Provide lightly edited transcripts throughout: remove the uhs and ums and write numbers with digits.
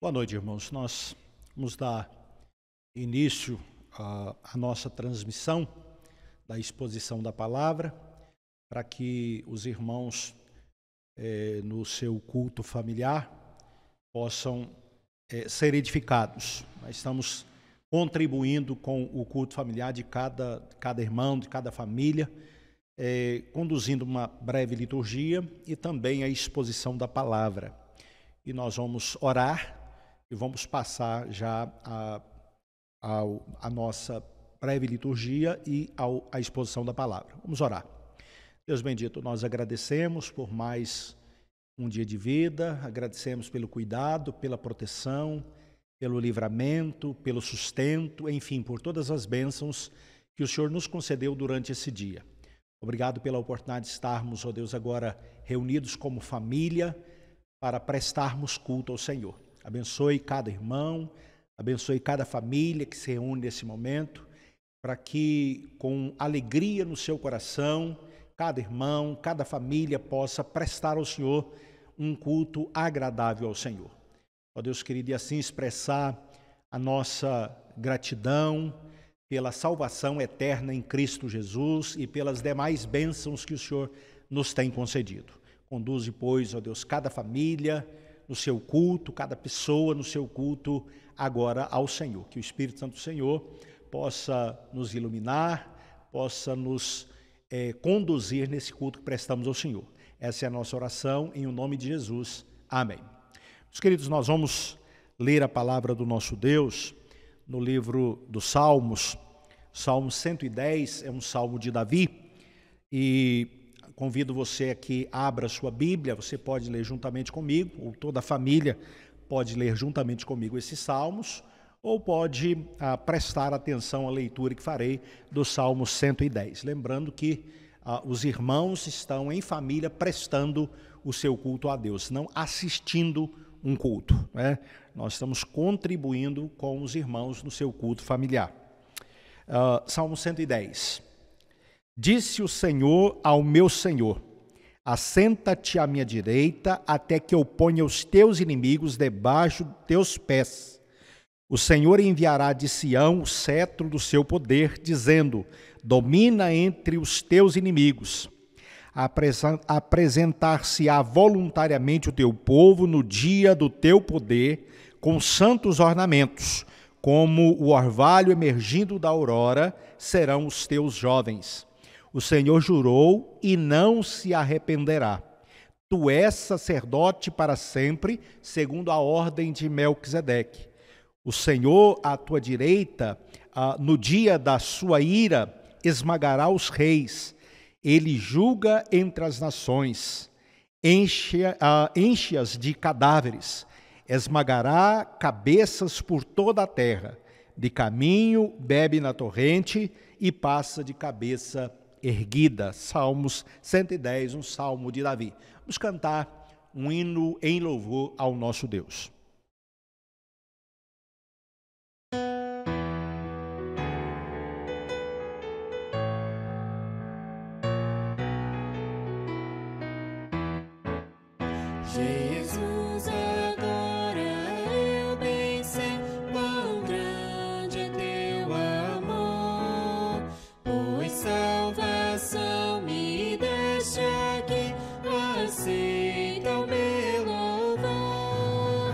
Boa noite, irmãos. Nós vamos dar início à nossa transmissão da exposição da palavra, para que os irmãos, no seu culto familiar, possam ser edificados. Nós estamos contribuindo com o culto familiar de cada irmão, de cada família, conduzindo uma breve liturgia e também a exposição da palavra. E nós vamos orar e vamos passar já a nossa breve liturgia e a exposição da palavra. Vamos orar. Deus bendito, nós agradecemos por mais um dia de vida, agradecemos pelo cuidado, pela proteção, pelo livramento, pelo sustento, enfim, por todas as bênçãos que o Senhor nos concedeu durante esse dia. Obrigado pela oportunidade de estarmos, ó Deus, agora reunidos como família para prestarmos culto ao Senhor. Abençoe cada irmão, abençoe cada família que se reúne nesse momento, para que com alegria no seu coração, cada irmão, cada família possa prestar ao Senhor um culto agradável ao Senhor. Ó Deus querido, e assim expressar a nossa gratidão pela salvação eterna em Cristo Jesus e pelas demais bênçãos que o Senhor nos tem concedido. Conduze, pois, ó Deus, cada família no seu culto, cada pessoa no seu culto agora ao Senhor. Que o Espírito Santo do Senhor possa nos iluminar, possa nos conduzir nesse culto que prestamos ao Senhor. Essa é a nossa oração, em o nome de Jesus. Amém. Meus queridos, nós vamos ler a palavra do nosso Deus no livro dos Salmos. Salmo 110 é um salmo de Davi e convido você a que abra sua Bíblia. Você pode ler juntamente comigo, ou toda a família pode ler juntamente comigo esses salmos, ou pode prestar atenção à leitura que farei do Salmo 110. Lembrando que os irmãos estão em família prestando o seu culto a Deus, não assistindo um culto, né? Nós estamos contribuindo com os irmãos no seu culto familiar. Salmo 110. Disse o Senhor ao meu Senhor: assenta-te à minha direita, até que eu ponha os teus inimigos debaixo dos teus pés. O Senhor enviará de Sião o cetro do seu poder, dizendo: domina entre os teus inimigos. Apresentar-se-á voluntariamente o teu povo no dia do teu poder, com santos ornamentos, como o orvalho emergindo da aurora, serão os teus jovens. O Senhor jurou e não se arrependerá. Tu és sacerdote para sempre, segundo a ordem de Melquisedeque. O Senhor, à tua direita, no dia da sua ira, esmagará os reis. Ele julga entre as nações, enche-as de cadáveres, esmagará cabeças por toda a terra. De caminho bebe na torrente e passa de cabeça erguida. Salmos 110, um salmo de Davi. Vamos cantar um hino em louvor ao nosso Deus. Jesus, agora eu bem sei quão grande é teu amor, pois salvação me deste aqui, aceita o meu louvor.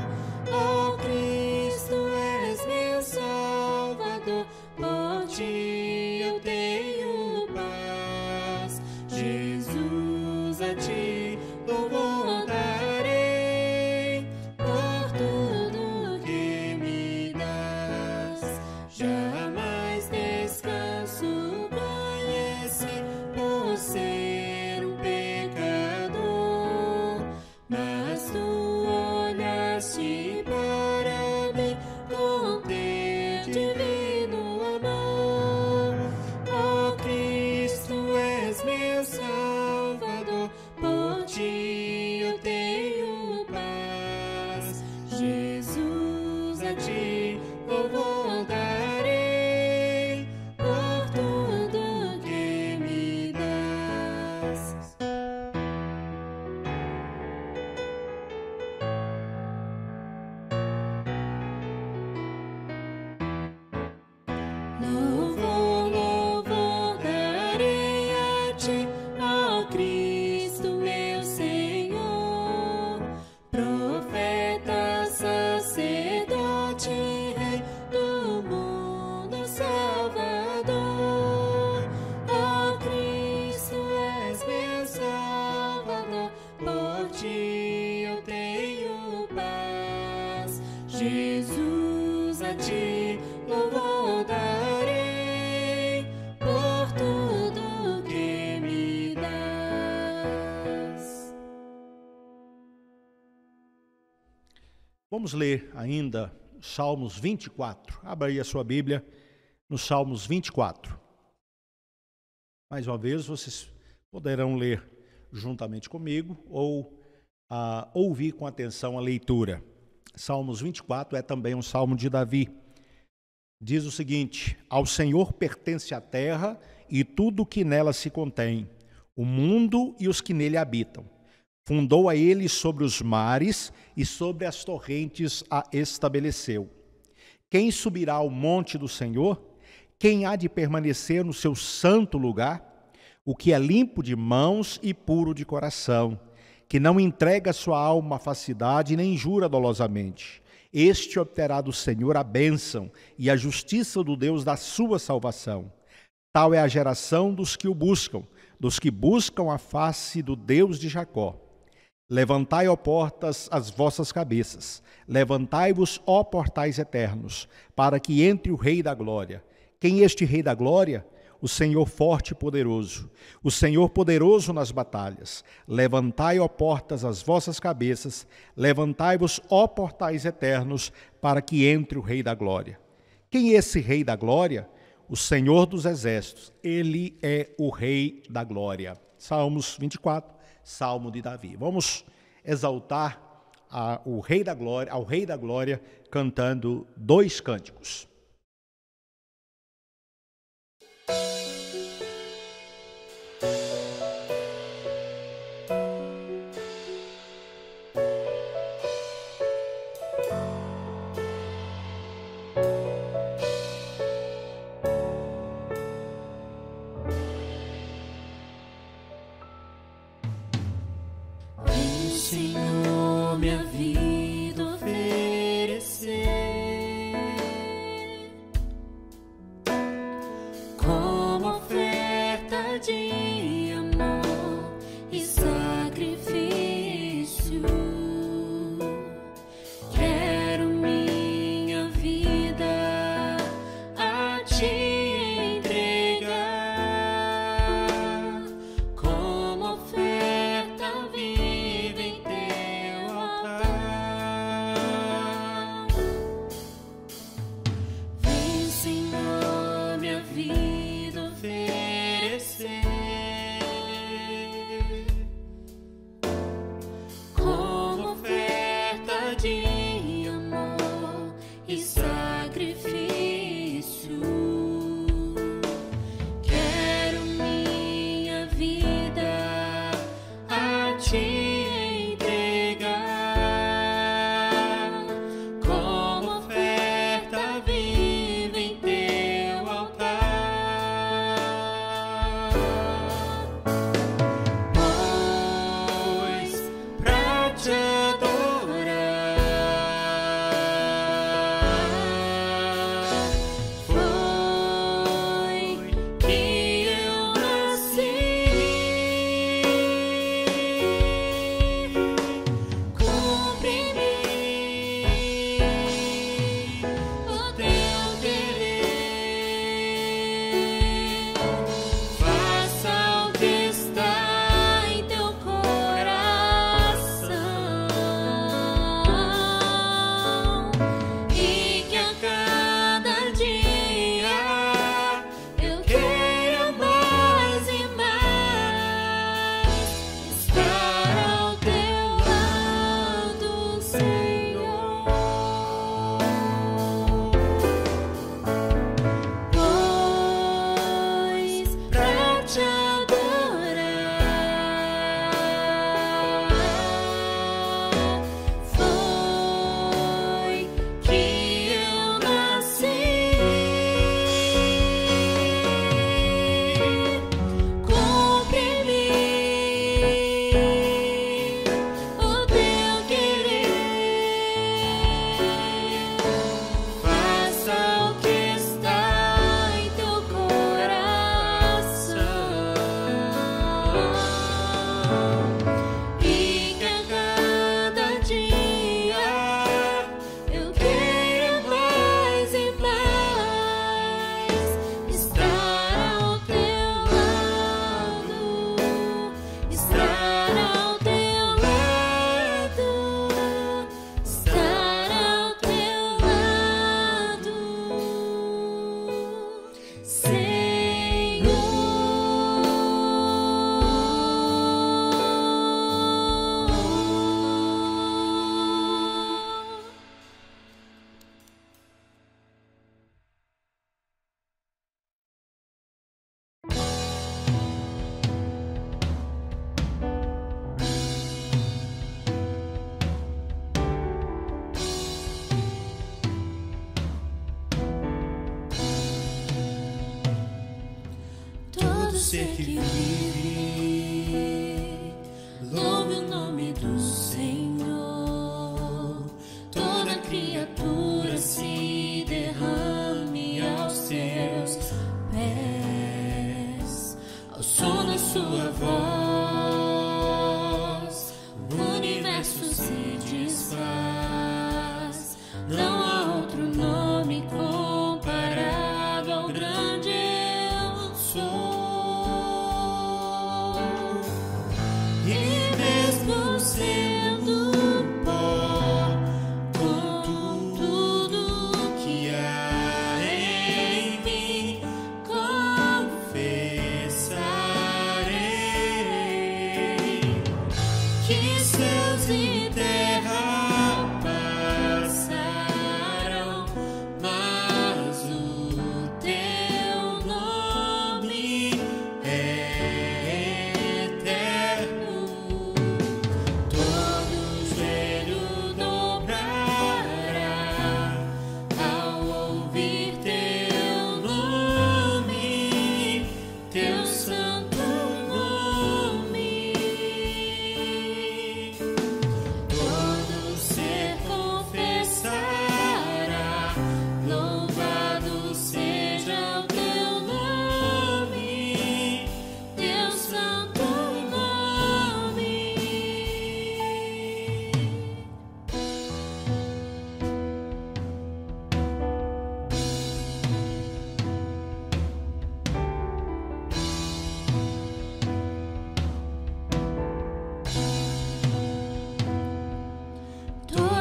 Vamos ler ainda Salmos 24. Abra aí a sua Bíblia no Salmos 24. Mais uma vez, vocês poderão ler juntamente comigo ou ouvir com atenção a leitura. Salmos 24 é também um salmo de Davi. Diz o seguinte: ao Senhor pertence a terra e tudo que nela se contém, o mundo e os que nele habitam. Fundou a ele sobre os mares e sobre as torrentes a estabeleceu. Quem subirá ao monte do Senhor? Quem há de permanecer no seu santo lugar? O que é limpo de mãos e puro de coração, que não entrega sua alma à falsidade nem jura dolosamente. Este obterá do Senhor a bênção e a justiça do Deus da sua salvação. Tal é a geração dos que o buscam, dos que buscam a face do Deus de Jacó. Levantai, ó portas, as vossas cabeças, levantai-vos, ó portais eternos, para que entre o Rei da Glória. Quem é este Rei da Glória? O Senhor forte e poderoso, o Senhor poderoso nas batalhas. Levantai, ó portas, as vossas cabeças, levantai-vos, ó portais eternos, para que entre o Rei da Glória. Quem é esse Rei da Glória? O Senhor dos Exércitos, ele é o Rei da Glória. Salmos 24. Salmo de Davi. Vamos exaltar ao Rei da Glória, cantando 2 cânticos. Senhor, minha vida oferecer como oferta de amor e sacrifício. Quero minha vida a ti entregar como oferta viva em teu altar. Vem, Senhor, minha vida oferecer como oferta de amor e sacrifício. Ser que vive, louve o nome do Senhor. Toda criatura se derrame aos teus pés, ao som da sua voz, o universo se desfaz. Não há outro nome comparado ao grande eu sou. Sendo pó, com tudo que há em mim, confessarei que céus e terra passarão, mas o teu nome é eterno.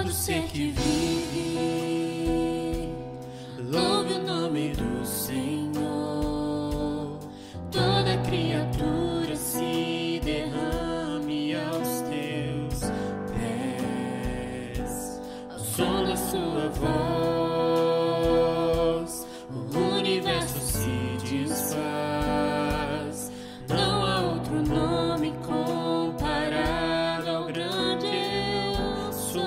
Ser que vive, louve o nome do Senhor. Toda criatura se derrame aos teus pés, ao som da sua voz, o universo se desfaz. Não há outro nome comparado ao grande eu sou.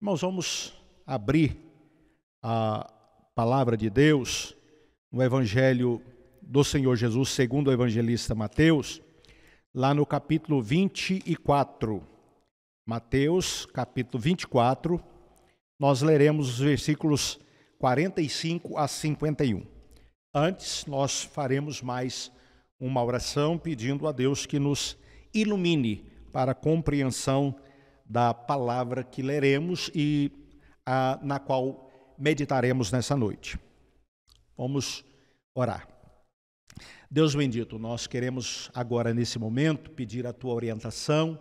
Irmãos, vamos abrir a palavra de Deus no Evangelho do Senhor Jesus, segundo o evangelista Mateus, lá no capítulo 24. Mateus, capítulo 24, nós leremos os versículos 45 a 51. Antes, nós faremos mais uma oração pedindo a Deus que nos ilumine para a compreensão da palavra que leremos e na qual meditaremos nessa noite. Vamos orar. Deus bendito, nós queremos agora nesse momento pedir a tua orientação,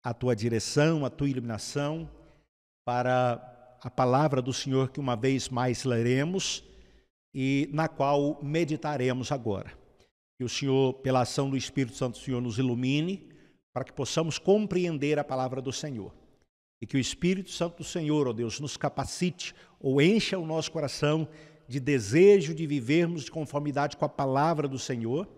a tua direção, a tua iluminação para a palavra do Senhor que uma vez mais leremos e na qual meditaremos agora. Que o Senhor, pela ação do Espírito Santo, o Senhor nos ilumine para que possamos compreender a palavra do Senhor. E que o Espírito Santo do Senhor, ó Deus, nos capacite ou encha o nosso coração de desejo de vivermos de conformidade com a palavra do Senhor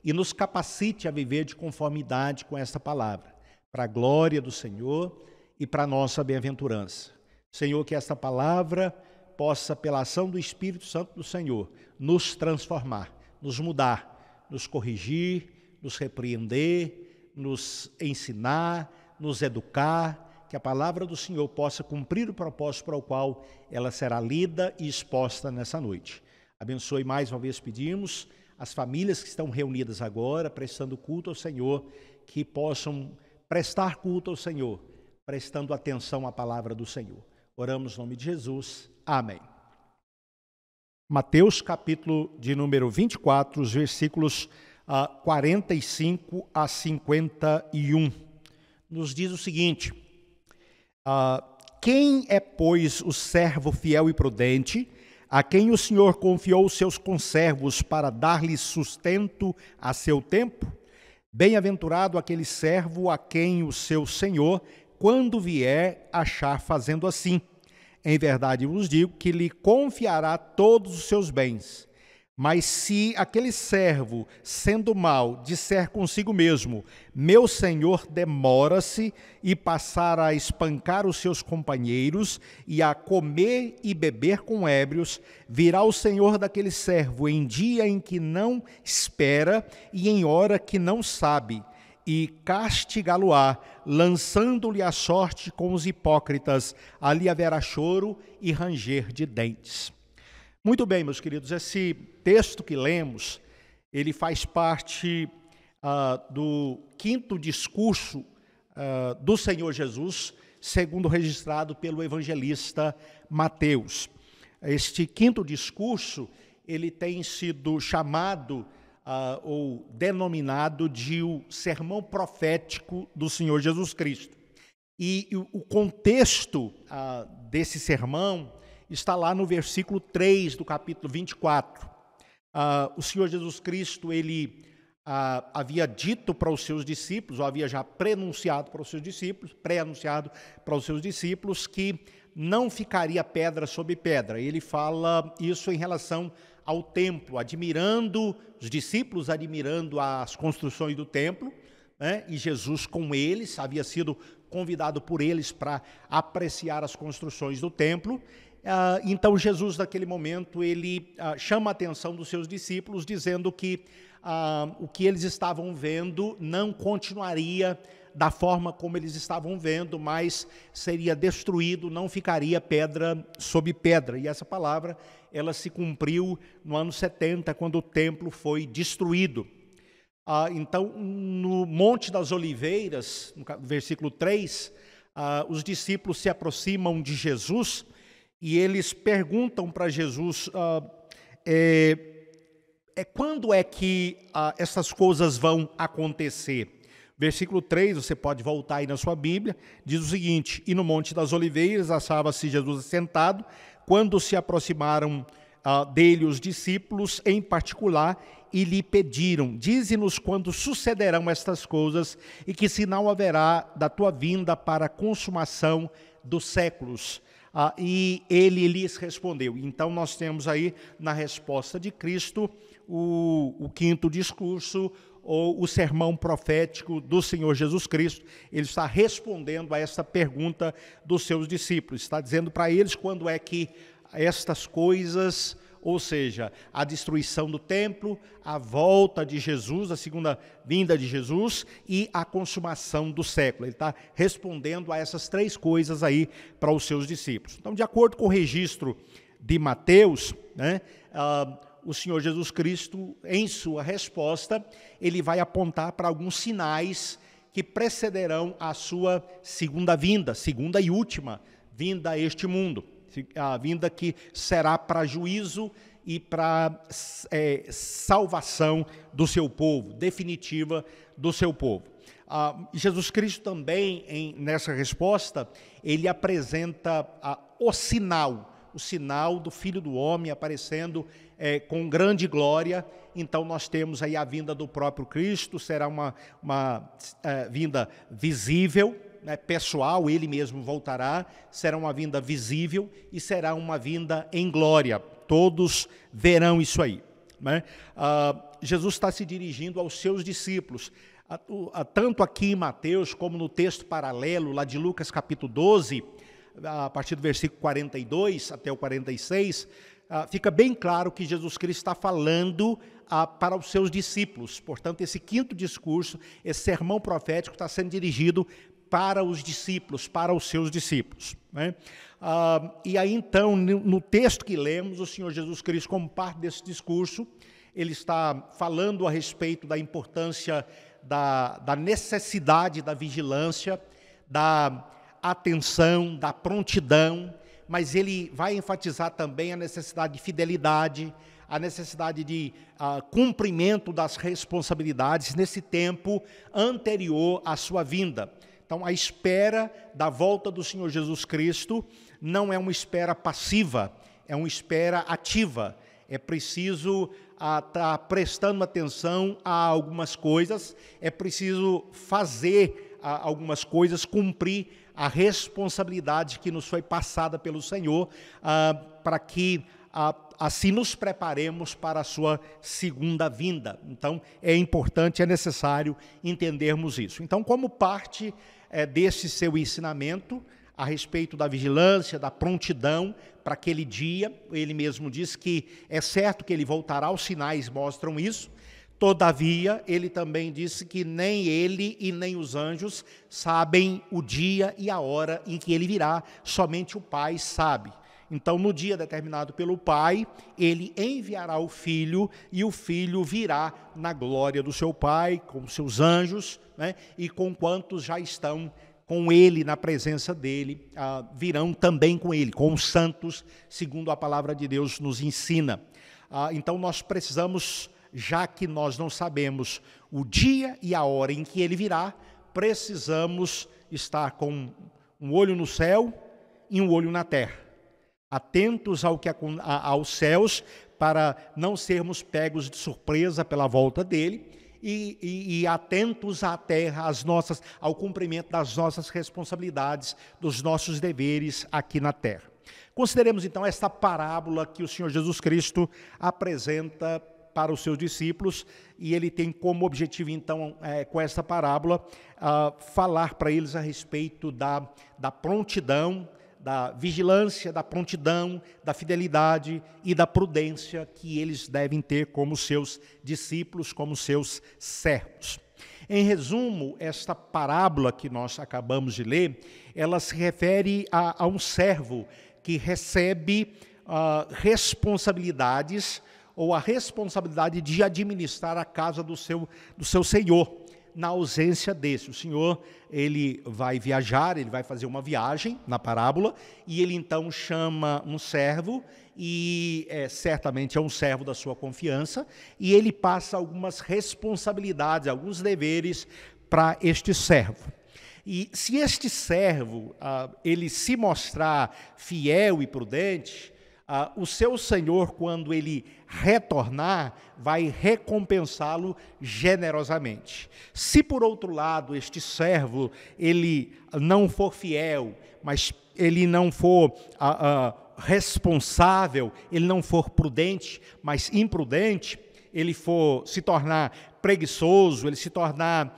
e nos capacite a viver de conformidade com esta palavra, para a glória do Senhor e para a nossa bem-aventurança. Senhor, que esta palavra possa, pela ação do Espírito Santo do Senhor, nos transformar, nos mudar, nos corrigir, nos repreender, nos ensinar, nos educar, que a palavra do Senhor possa cumprir o propósito para o qual ela será lida e exposta nessa noite. Abençoe mais uma vez, pedimos, as famílias que estão reunidas agora, prestando culto ao Senhor, que possam prestar culto ao Senhor, prestando atenção à palavra do Senhor. Oramos no nome de Jesus. Amém. Mateus, capítulo de número 24, os versículos 45 a 51, nos diz o seguinte: quem é, pois, o servo fiel e prudente, a quem o Senhor confiou os seus conservos para dar-lhe sustento a seu tempo? Bem-aventurado aquele servo a quem o seu Senhor, quando vier, achar fazendo assim. Em verdade vos digo que lhe confiará todos os seus bens. Mas se aquele servo, sendo mau, disser consigo mesmo, meu senhor demora-se, e passar a espancar os seus companheiros e a comer e beber com ébrios, virá o senhor daquele servo em dia em que não espera e em hora que não sabe, e castigá-lo-á, lançando-lhe a sorte com os hipócritas. Ali haverá choro e ranger de dentes. Muito bem, meus queridos, esse texto que lemos, ele faz parte do quinto discurso do Senhor Jesus, segundo registrado pelo evangelista Mateus. Este quinto discurso, ele tem sido chamado ou denominado de o sermão profético do Senhor Jesus Cristo. E o contexto desse sermão está lá no versículo 3 do capítulo 24. O Senhor Jesus Cristo, ele havia dito para os seus discípulos, ou havia já pré-anunciado para os seus discípulos, que não ficaria pedra sobre pedra. Ele fala isso em relação ao templo, os discípulos admirando as construções do templo, né? E Jesus com eles, havia sido convidado por eles para apreciar as construções do templo. Então Jesus, naquele momento, ele chama a atenção dos seus discípulos, dizendo que o que eles estavam vendo não continuaria da forma como eles estavam vendo, mas seria destruído, não ficaria pedra sobre pedra. E essa palavra, ela se cumpriu no ano 70, quando o templo foi destruído. Então, no Monte das Oliveiras, no versículo 3, os discípulos se aproximam de Jesus e eles perguntam para Jesus, quando é que essas coisas vão acontecer? Versículo 3, você pode voltar aí na sua Bíblia, diz o seguinte: e no Monte das Oliveiras achava-se Jesus sentado, quando se aproximaram dele os discípulos em particular e lhe pediram: dize-nos quando sucederão estas coisas e que sinal haverá da tua vinda para a consumação dos séculos. E ele lhes respondeu. Então nós temos aí na resposta de Cristo o quinto discurso, ou o sermão profético do Senhor Jesus Cristo, ele está respondendo a essa pergunta dos seus discípulos. Está dizendo para eles quando é que estas coisas, ou seja, a destruição do templo, a volta de Jesus, a segunda vinda de Jesus e a consumação do século. Ele está respondendo a essas três coisas aí para os seus discípulos. Então, de acordo com o registro de Mateus, né, o Senhor Jesus Cristo, em sua resposta, ele vai apontar para alguns sinais que precederão a sua segunda vinda, segunda e última vinda a este mundo. A vinda que será para juízo e para salvação do seu povo, definitiva do seu povo. Jesus Cristo também, nessa resposta, ele apresenta o sinal do Filho do Homem aparecendo com grande glória. Então nós temos aí a vinda do próprio Cristo, será uma vinda visível, né, pessoal, ele mesmo voltará, será uma vinda visível e será uma vinda em glória. Todos verão isso aí, né? Jesus está se dirigindo aos seus discípulos, tanto aqui em Mateus como no texto paralelo lá de Lucas capítulo 12, a partir do versículo 42 até o 46, fica bem claro que Jesus Cristo está falando para os seus discípulos. Portanto, esse quinto discurso, esse sermão profético está sendo dirigido para os discípulos, para os seus discípulos, né? E aí então, no texto que lemos, o Senhor Jesus Cristo, como parte desse discurso, ele está falando a respeito da importância da necessidade da vigilância, da atenção, da prontidão, mas ele vai enfatizar também a necessidade de fidelidade, a necessidade de cumprimento das responsabilidades nesse tempo anterior à sua vinda. Então, a espera da volta do Senhor Jesus Cristo não é uma espera passiva, é uma espera ativa. É preciso estar prestando atenção a algumas coisas, é preciso fazer algumas coisas, cumprir a responsabilidade que nos foi passada pelo Senhor, para que assim nos preparemos para a sua segunda vinda. Então, é importante, é necessário entendermos isso. Então, como parte desse seu ensinamento a respeito da vigilância, da prontidão para aquele dia, ele mesmo diz que é certo que ele voltará, os sinais mostram isso. Todavia, ele também disse que nem ele e nem os anjos sabem o dia e a hora em que ele virá, somente o Pai sabe. Então, no dia determinado pelo Pai, ele enviará o Filho, e o Filho virá na glória do seu Pai, com seus anjos, né, e com quantos já estão com ele, na presença dele, virão também com ele, com os santos, segundo a palavra de Deus nos ensina. Então, nós precisamos, já que nós não sabemos o dia e a hora em que ele virá, precisamos estar com um olho no céu e um olho na terra, atentos aos céus, para não sermos pegos de surpresa pela volta dele, e atentos à terra, ao cumprimento das nossas responsabilidades, dos nossos deveres aqui na terra. Consideremos então esta parábola que o Senhor Jesus Cristo apresenta para os seus discípulos, e ele tem como objetivo então, com esta parábola, falar para eles a respeito da prontidão, da vigilância, da prontidão, da fidelidade e da prudência que eles devem ter como seus discípulos, como seus servos. Em resumo, esta parábola que nós acabamos de ler, ela se refere a um servo que recebe responsabilidades, ou a responsabilidade de administrar a casa do seu senhor. Na ausência desse, o Senhor, ele vai viajar, ele vai fazer uma viagem na parábola, e ele então chama um servo, e certamente é um servo da sua confiança, e ele passa algumas responsabilidades, alguns deveres para este servo. E se este servo, ele se mostrar fiel e prudente, o seu Senhor, quando ele retornar, vai recompensá-lo generosamente. Se, por outro lado, este servo, ele não for fiel, mas ele não for responsável, ele não for prudente, mas imprudente, ele for se tornar preguiçoso, ele se tornar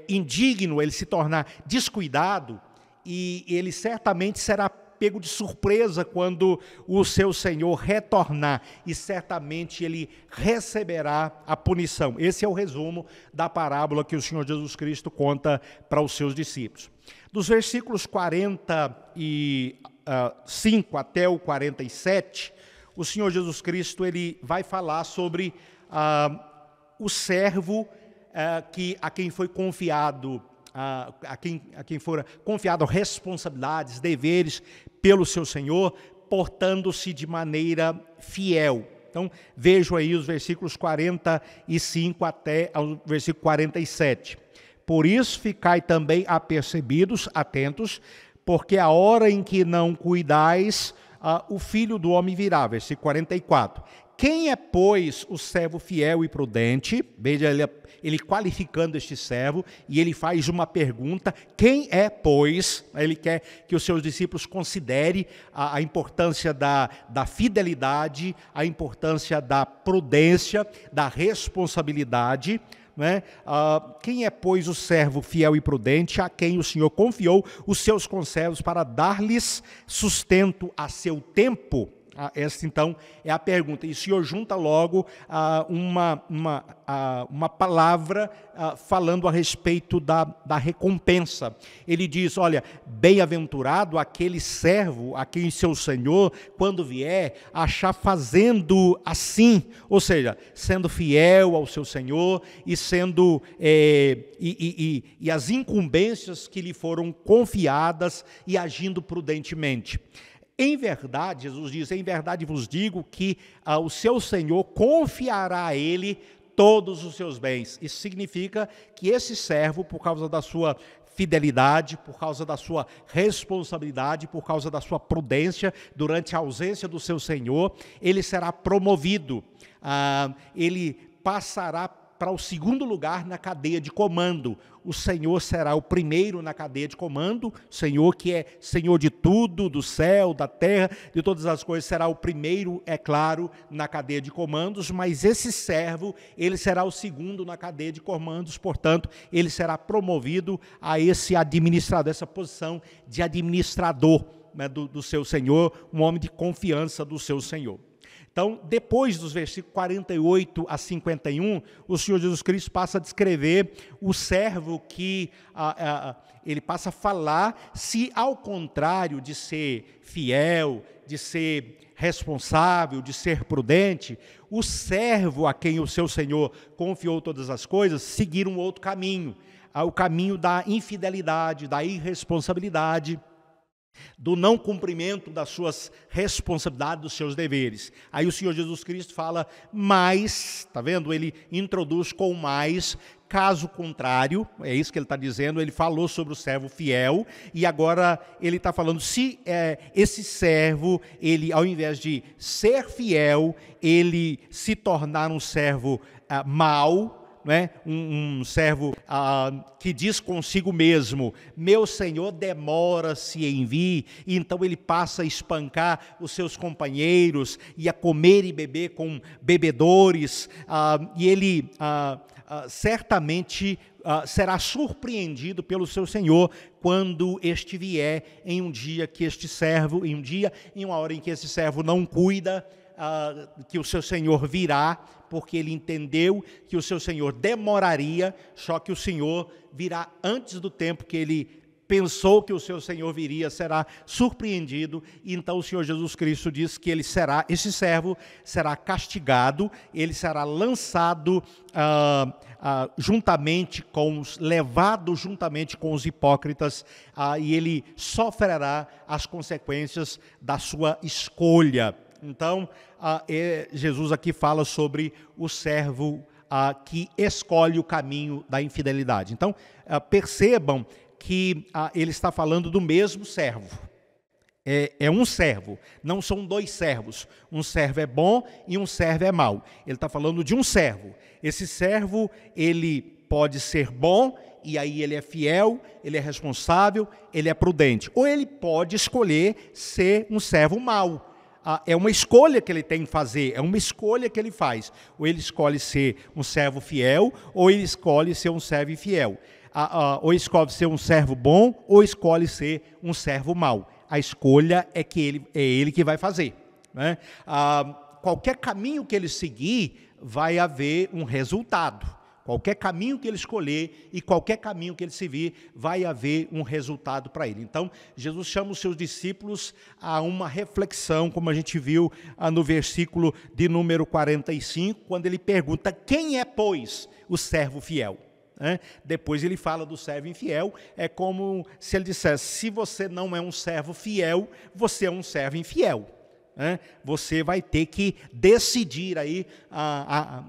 indigno, ele se tornar descuidado, e ele certamente será pego de surpresa quando o seu senhor retornar, e certamente ele receberá a punição. Esse é o resumo da parábola que o Senhor Jesus Cristo conta para os seus discípulos. Dos versículos 45 até o 47, o Senhor Jesus Cristo ele vai falar sobre o servo a quem foi confiado, a quem foram confiadas responsabilidades, deveres pelo seu Senhor, portando-se de maneira fiel. Então, vejo aí os versículos 45 até o versículo 47. Por isso, ficai também apercebidos, atentos, porque a hora em que não cuidais, o Filho do Homem virá. Versículo 44. Quem é, pois, o servo fiel e prudente? Veja ele qualificando este servo, e ele faz uma pergunta: quem é, pois? Ele quer que os seus discípulos considerem a importância da fidelidade, a importância da prudência, da responsabilidade, né? Quem é, pois, o servo fiel e prudente, a quem o Senhor confiou os seus conservos para dar-lhes sustento a seu tempo? Essa, então, é a pergunta. E o Senhor junta logo uma palavra falando a respeito da recompensa. Ele diz, olha, bem-aventurado aquele servo a quem seu Senhor, quando vier, achar fazendo assim, ou seja, sendo fiel ao seu Senhor e sendo e as incumbências que lhe foram confiadas e agindo prudentemente. Em verdade, Jesus diz, em verdade vos digo que o seu Senhor confiará a ele todos os seus bens. Isso significa que esse servo, por causa da sua fidelidade, por causa da sua responsabilidade, por causa da sua prudência, durante a ausência do seu Senhor, ele será promovido, ele passará para o segundo lugar na cadeia de comando. O Senhor será o primeiro na cadeia de comando, o Senhor que é Senhor de tudo, do céu, da terra, de todas as coisas, será o primeiro, é claro, na cadeia de comandos, mas esse servo, ele será o segundo na cadeia de comandos, portanto, ele será promovido a esse administrador, essa posição de administrador, né, do seu Senhor, um homem de confiança do seu Senhor. Então, depois dos versículos 48 a 51, o Senhor Jesus Cristo passa a descrever o servo que ele passa a falar se, ao contrário de ser fiel, de ser responsável, de ser prudente, o servo a quem o seu Senhor confiou todas as coisas, seguir um outro caminho, o caminho da infidelidade, da irresponsabilidade, do não cumprimento das suas responsabilidades, dos seus deveres. Aí o Senhor Jesus Cristo fala mais, está vendo? Ele introduz com mais, caso contrário, é isso que ele está dizendo, ele falou sobre o servo fiel, e agora ele está falando, se esse servo, ele ao invés de ser fiel, ele se tornar um servo mau, né? Um servo que diz consigo mesmo, meu Senhor demora-se em vir, e então ele passa a espancar os seus companheiros, e a comer e beber com bebedores, e ele certamente será surpreendido pelo seu Senhor quando este vier em um dia que este servo, em uma hora em que esse servo não cuida, que o seu Senhor virá, porque ele entendeu que o seu Senhor demoraria, só que o Senhor virá antes do tempo que ele pensou que o seu Senhor viria, será surpreendido, e então o Senhor Jesus Cristo diz que esse servo será castigado, ele será lançado levado juntamente com os hipócritas, e ele sofrerá as consequências da sua escolha. Então, Jesus aqui fala sobre o servo que escolhe o caminho da infidelidade. Então, percebam que ele está falando do mesmo servo. É um servo, não são dois servos. Um servo é bom e um servo é mau. Ele está falando de um servo. Esse servo, ele pode ser bom, e aí ele é fiel, ele é responsável, ele é prudente. Ou ele pode escolher ser um servo mau. é uma escolha que ele tem que fazer, é uma escolha que ele faz. Ou ele escolhe ser um servo fiel, ou ele escolhe ser um servo infiel. Ou escolhe ser um servo bom, ou escolhe ser um servo mau. A escolha é ele que vai fazer, né? Qualquer caminho que ele seguir, vai haver um resultado. Qualquer caminho que ele escolher e qualquer caminho que ele seguir, vai haver um resultado para ele. Então, Jesus chama os seus discípulos a uma reflexão, como a gente viu no versículo de número 45, quando ele pergunta: quem é, pois, o servo fiel? Depois ele fala do servo infiel. É como se ele dissesse: se você não é um servo fiel, você é um servo infiel. Você vai ter que decidir aí,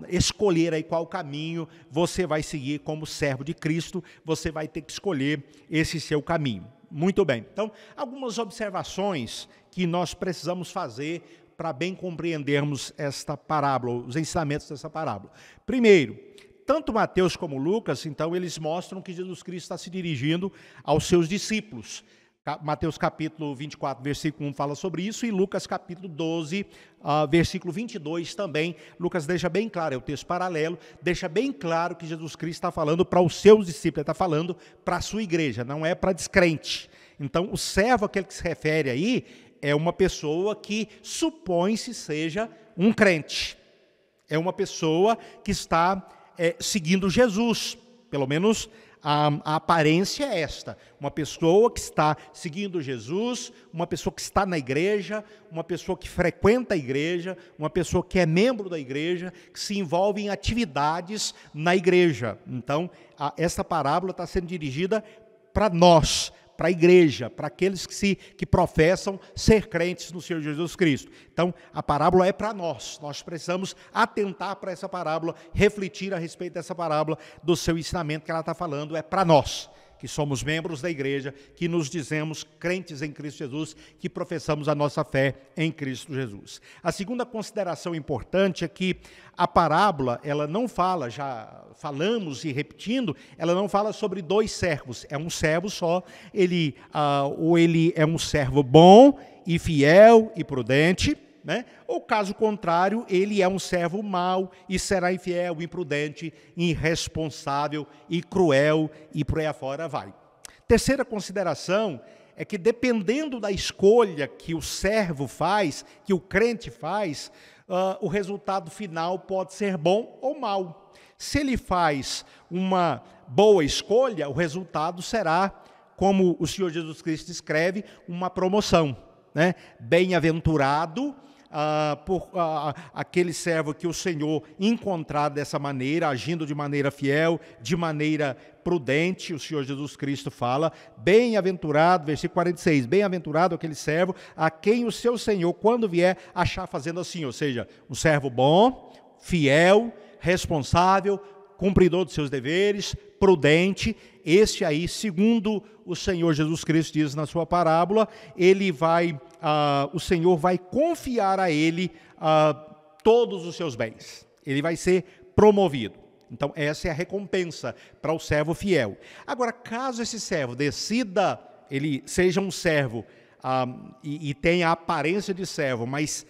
escolher aí qual caminho você vai seguir como servo de Cristo. Você vai ter que escolher esse seu caminho. Muito bem. Então, algumas observações que nós precisamos fazer para bem compreendermos esta parábola, os ensinamentos dessa parábola. Primeiro, tanto Mateus como Lucas, então, eles mostram que Jesus Cristo está se dirigindo aos seus discípulos. Mateus capítulo 24, versículo 1 fala sobre isso, e Lucas capítulo 12, versículo 22 também. Lucas deixa bem claro, é o texto paralelo, deixa bem claro que Jesus Cristo está falando para os seus discípulos, ele está falando para a sua igreja, não é para descrente. Então, o servo, aquele que se refere aí, é uma pessoa que supõe-se seja um crente. É uma pessoa que está seguindo Jesus, pelo menos a aparência é esta: uma pessoa que está seguindo Jesus, uma pessoa que está na igreja, uma pessoa que frequenta a igreja, uma pessoa que é membro da igreja, que se envolve em atividades na igreja. Então, essa parábola está sendo dirigida para nós, para a igreja, para aqueles que professam ser crentes no Senhor Jesus Cristo. Então, a parábola é para nós. Nós precisamos atentar para essa parábola, refletir a respeito dessa parábola, do seu ensinamento que ela está falando, é para nós, que somos membros da igreja, que nos dizemos crentes em Cristo Jesus, que professamos a nossa fé em Cristo Jesus. A segunda consideração importante é que a parábola, ela não fala, já falamos e repetindo, ela não fala sobre dois servos, é um servo só. Ou ele é um servo bom e fiel e prudente, né? Ou caso contrário, ele é um servo mau e será infiel, imprudente, irresponsável e cruel, e por aí afora vai. Terceira consideração é que, dependendo da escolha que o servo faz, que o crente faz, o resultado final pode ser bom ou mau. Se ele faz uma boa escolha, o resultado será, como o Senhor Jesus Cristo escreve, uma promoção, né? Bem-aventurado aquele servo que o Senhor encontrar dessa maneira, agindo de maneira fiel, de maneira prudente. O Senhor Jesus Cristo fala: bem-aventurado, versículo 46, bem-aventurado aquele servo a quem o seu Senhor, quando vier, achar fazendo assim. Ou seja, um servo bom, fiel, responsável, cumpridor dos seus deveres, prudente. Esse aí, segundo o Senhor Jesus Cristo diz na sua parábola, o Senhor vai confiar a ele todos os seus bens. Ele vai ser promovido. Então, essa é a recompensa para o servo fiel. Agora, caso esse servo decida, ele seja um servo e tenha a aparência de servo, mas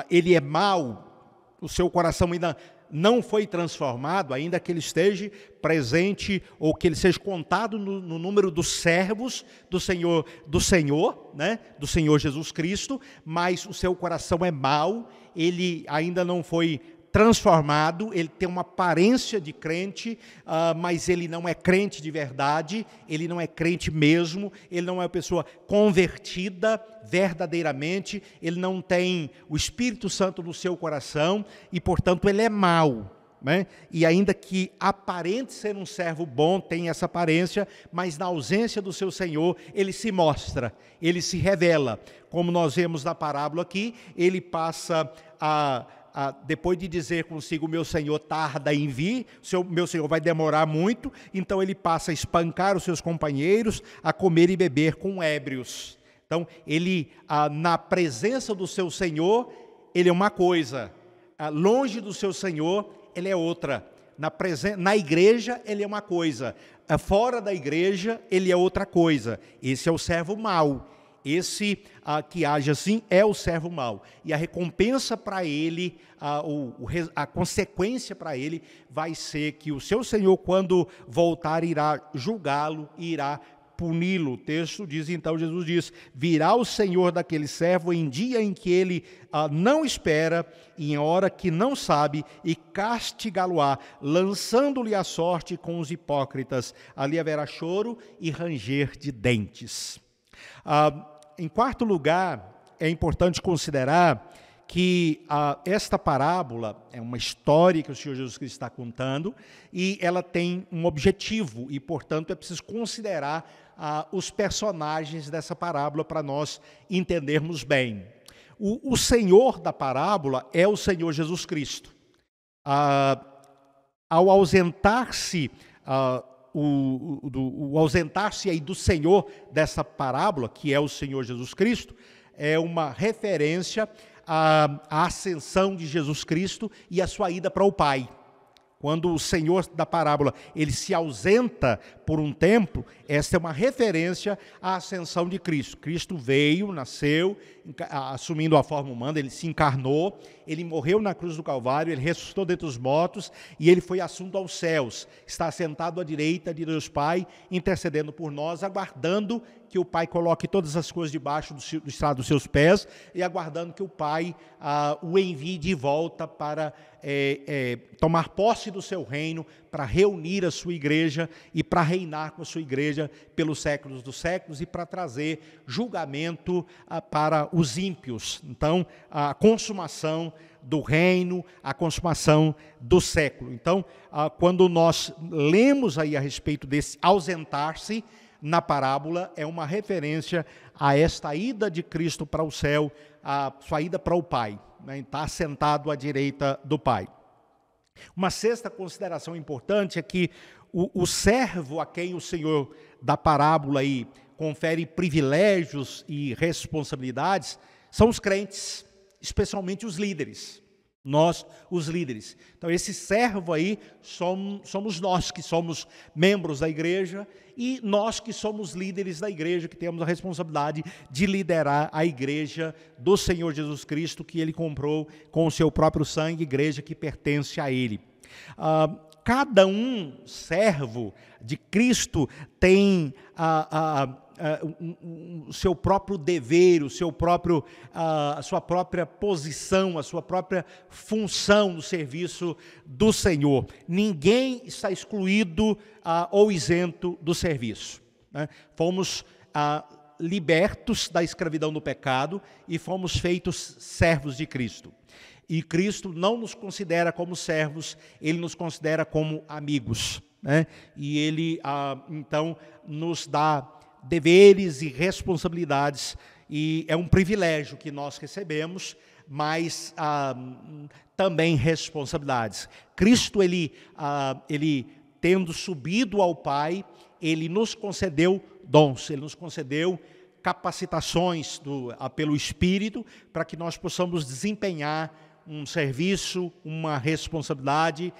ele é mau, o seu coração ainda não foi transformado, ainda que ele esteja presente, ou que ele seja contado no número dos servos do Senhor, né, do Senhor Jesus Cristo, mas o seu coração é mau, ele ainda não foi transformado, ele tem uma aparência de crente, mas ele não é crente de verdade, ele não é crente mesmo, ele não é uma pessoa convertida verdadeiramente, ele não tem o Espírito Santo no seu coração e, portanto, ele é mau, né? E ainda que aparente ser um servo bom, tem essa aparência, mas na ausência do seu Senhor, ele se mostra, ele se revela. Como nós vemos na parábola aqui, ele passa depois de dizer consigo: meu Senhor tarda em vir, meu Senhor vai demorar muito, então ele passa a espancar os seus companheiros, a comer e beber com ébrios. Então, ele, na presença do seu Senhor, ele é uma coisa, longe do seu Senhor, ele é outra. Na igreja, ele é uma coisa, fora da igreja, ele é outra coisa. Esse é o servo mau. Esse que age assim é o servo mau. E a recompensa para ele, a consequência para ele vai ser que o seu senhor, quando voltar, irá julgá-lo e irá puni-lo. O texto diz, então Jesus diz, virá o Senhor daquele servo em dia em que ele não espera e em hora que não sabe, e castigá-lo-á, lançando-lhe a sorte com os hipócritas. Ali haverá choro e ranger de dentes. Em quarto lugar, é importante considerar que esta parábola é uma história que o Senhor Jesus Cristo está contando e ela tem um objetivo e, portanto, é preciso considerar os personagens dessa parábola para nós entendermos bem. O Senhor da parábola é o Senhor Jesus Cristo. Ao ausentar-se o ausentar-se aí do Senhor dessa parábola, que é o Senhor Jesus Cristo, é uma referência à ascensão de Jesus Cristo e a sua ida para o Pai. Quando o Senhor da parábola ele se ausenta por um tempo, essa é uma referência à ascensão de Cristo. Cristo veio, nasceu, assumindo a forma humana, ele se encarnou, ele morreu na cruz do Calvário, ele ressuscitou dentre os mortos e ele foi assunto aos céus. Está sentado à direita de Deus Pai, intercedendo por nós, aguardando que o Pai coloque todas as coisas debaixo do estrado dos seus pés e aguardando que o Pai o envie de volta para tomar posse do seu reino, para reunir a sua igreja e para reinar com a sua igreja pelos séculos dos séculos e para trazer julgamento para os ímpios. Então, a consumação do reino, a consumação do século. Então, quando nós lemos aí a respeito desse ausentar-se, na parábola é uma referência a esta ida de Cristo para o céu, a sua ida para o Pai, né? Está sentado à direita do Pai. Uma sexta consideração importante é que o servo a quem o Senhor da parábola aí confere privilégios e responsabilidades são os crentes, especialmente os líderes. Nós, os líderes. Então, esse servo aí somos nós que somos membros da igreja e nós que somos líderes da igreja, que temos a responsabilidade de liderar a igreja do Senhor Jesus Cristo, que ele comprou com o seu próprio sangue, igreja que pertence a ele. Cada servo de Cristo tem o seu próprio dever, a sua própria posição, a sua própria função no serviço do Senhor. Ninguém está excluído ou isento do serviço, né? Fomos libertos da escravidão do pecado e fomos feitos servos de Cristo. E Cristo não nos considera como servos, Ele nos considera como amigos, né? E Ele, então, nos dá deveres e responsabilidades, e é um privilégio que nós recebemos, mas também responsabilidades. Cristo, ele tendo subido ao Pai, ele nos concedeu dons, ele nos concedeu capacitações pelo Espírito, para que nós possamos desempenhar um serviço, uma responsabilidade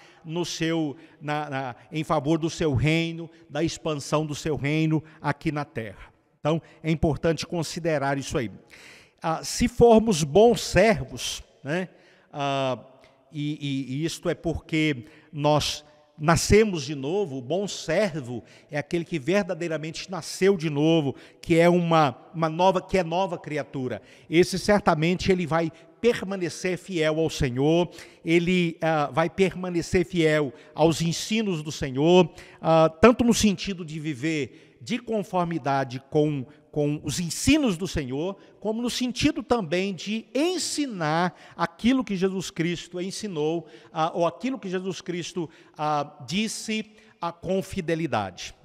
em favor do seu reino, da expansão do seu reino aqui na terra. Então, é importante considerar isso aí. Se formos bons servos, né, e isto é porque nós nascemos de novo, o bom servo é aquele que verdadeiramente nasceu de novo, que é nova criatura. Esse certamente ele vai permanecer fiel ao Senhor, ele vai permanecer fiel aos ensinos do Senhor, tanto no sentido de viver de conformidade com os ensinos do Senhor, como no sentido também de ensinar aquilo que Jesus Cristo ensinou, ou aquilo que Jesus Cristo disse com fidelidade.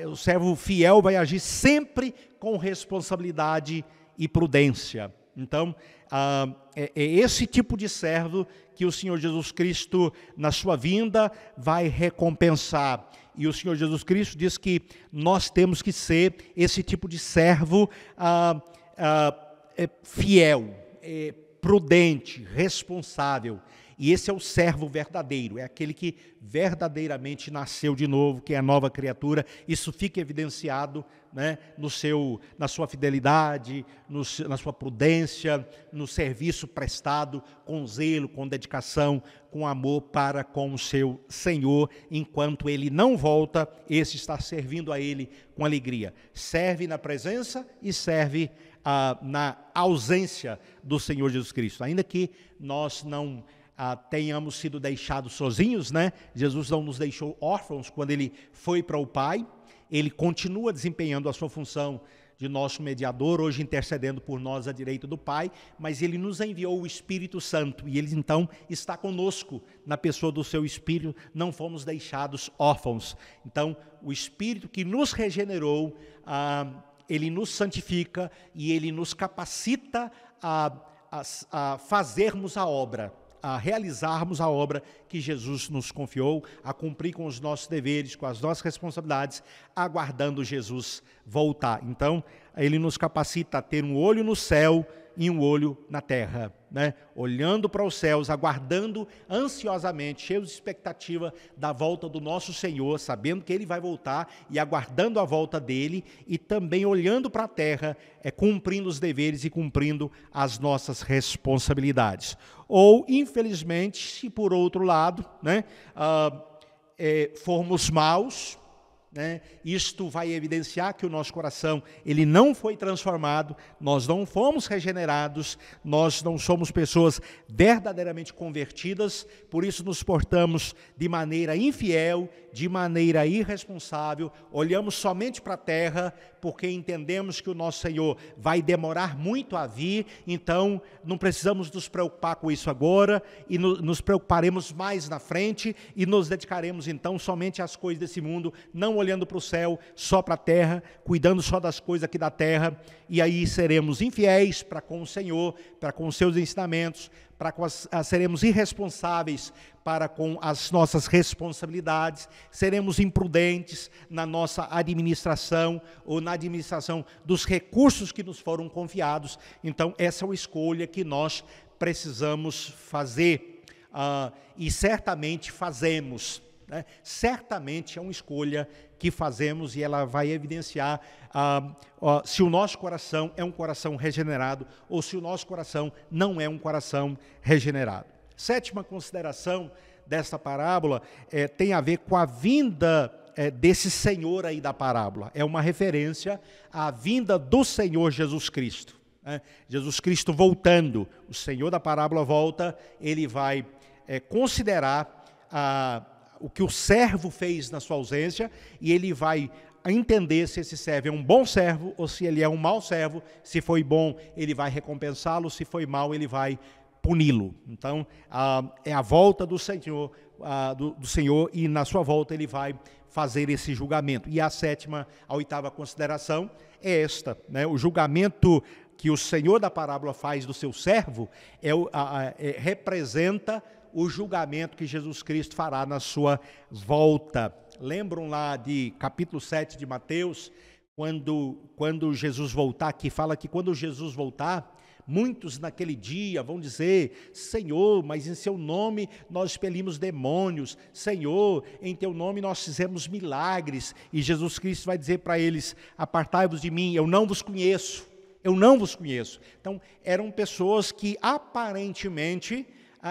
O servo fiel vai agir sempre com responsabilidade e prudência. Então, é esse tipo de servo que o Senhor Jesus Cristo, na sua vinda, vai recompensar. E o Senhor Jesus Cristo diz que nós temos que ser esse tipo de servo fiel, prudente, responsável. E esse é o servo verdadeiro, é aquele que verdadeiramente nasceu de novo, que é a nova criatura. Isso fica evidenciado, né, na sua fidelidade, na sua prudência, no serviço prestado com zelo, com dedicação, com amor para com o seu Senhor. Enquanto ele não volta, esse está servindo a ele com alegria. Serve na presença e serve na ausência do Senhor Jesus Cristo. Ainda que nós não tenhamos sido deixados sozinhos, né? Jesus não nos deixou órfãos quando ele foi para o Pai. Ele continua desempenhando a sua função de nosso mediador, hoje intercedendo por nós à direita do Pai, mas ele nos enviou o Espírito Santo e ele então está conosco na pessoa do seu Espírito. Não fomos deixados órfãos. Então, o Espírito que nos regenerou, ele nos santifica e ele nos capacita a fazermos a obra, a realizarmos a obra que Jesus nos confiou, a cumprir com os nossos deveres, com as nossas responsabilidades, aguardando Jesus voltar. Então, ele nos capacita a ter um olho no céu e um olho na terra, né? Olhando para os céus, aguardando ansiosamente, cheios de expectativa da volta do nosso Senhor, sabendo que ele vai voltar e aguardando a volta dele, e também olhando para a terra, cumprindo os deveres e cumprindo as nossas responsabilidades. Ou, infelizmente, se por outro lado, né, formos maus, né, isto vai evidenciar que o nosso coração ele não foi transformado, nós não fomos regenerados, nós não somos pessoas verdadeiramente convertidas, por isso nos portamos de maneira infiel, de maneira irresponsável, olhamos somente para a terra, porque entendemos que o nosso Senhor vai demorar muito a vir, então não precisamos nos preocupar com isso agora, e nos preocuparemos mais na frente, e nos dedicaremos então somente às coisas desse mundo, não olhando para o céu, só para a terra, cuidando só das coisas aqui da terra, e aí seremos infiéis para com o Senhor, para com os seus ensinamentos, seremos irresponsáveis para com as nossas responsabilidades, seremos imprudentes na nossa administração ou na administração dos recursos que nos foram confiados. Então, essa é uma escolha que nós precisamos fazer, e certamente fazemos, né? Certamente é uma escolha que fazemos e ela vai evidenciar se o nosso coração é um coração regenerado ou se o nosso coração não é um coração regenerado. Sétima consideração desta parábola tem a ver com a vinda desse Senhor aí da parábola. É uma referência à vinda do Senhor Jesus Cristo. Jesus Cristo voltando, o Senhor da parábola volta, ele vai considerar o que o servo fez na sua ausência, e ele vai entender se esse servo é um bom servo ou se ele é um mau servo. Se foi bom, ele vai recompensá-lo, se foi mau, ele vai puni-lo. Então, é a volta do Senhor, do Senhor, e na sua volta ele vai fazer esse julgamento. E a oitava consideração é esta, né? O julgamento que o Senhor da parábola faz do seu servo representa o julgamento que Jesus Cristo fará na sua volta. Lembram lá de capítulo 7 de Mateus, quando Jesus voltar, que fala que quando Jesus voltar, muitos naquele dia vão dizer: Senhor, mas em seu nome nós expelimos demônios, Senhor, em teu nome nós fizemos milagres. E Jesus Cristo vai dizer para eles: apartai-vos de mim, eu não vos conheço, eu não vos conheço. Então, eram pessoas que aparentemente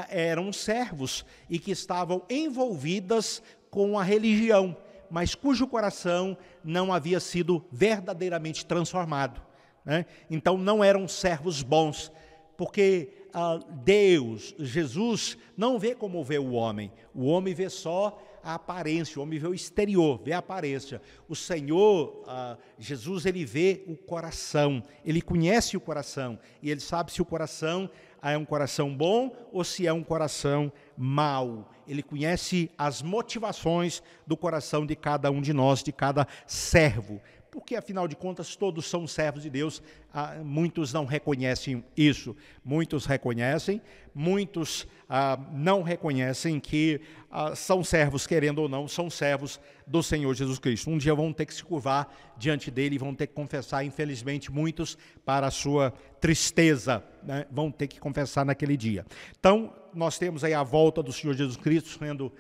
eram servos e que estavam envolvidas com a religião, mas cujo coração não havia sido verdadeiramente transformado, né? Então não eram servos bons, porque Deus, Jesus, não vê como vê o homem vê só a aparência, o homem vê o exterior, vê a aparência. O Senhor, Jesus, ele vê o coração, ele conhece o coração, e ele sabe se o coração é um coração bom ou se é um coração mau. Ele conhece as motivações do coração de cada um de nós, de cada servo. porque afinal de contas todos são servos de Deus. Muitos não reconhecem isso, muitos reconhecem, muitos não reconhecem que são servos, querendo ou não, são servos do Senhor Jesus Cristo. Um dia vão ter que se curvar diante dele, vão ter que confessar, infelizmente muitos, para a sua tristeza, né, vão ter que confessar naquele dia. Então, nós temos aí a volta do Senhor Jesus Cristo sendo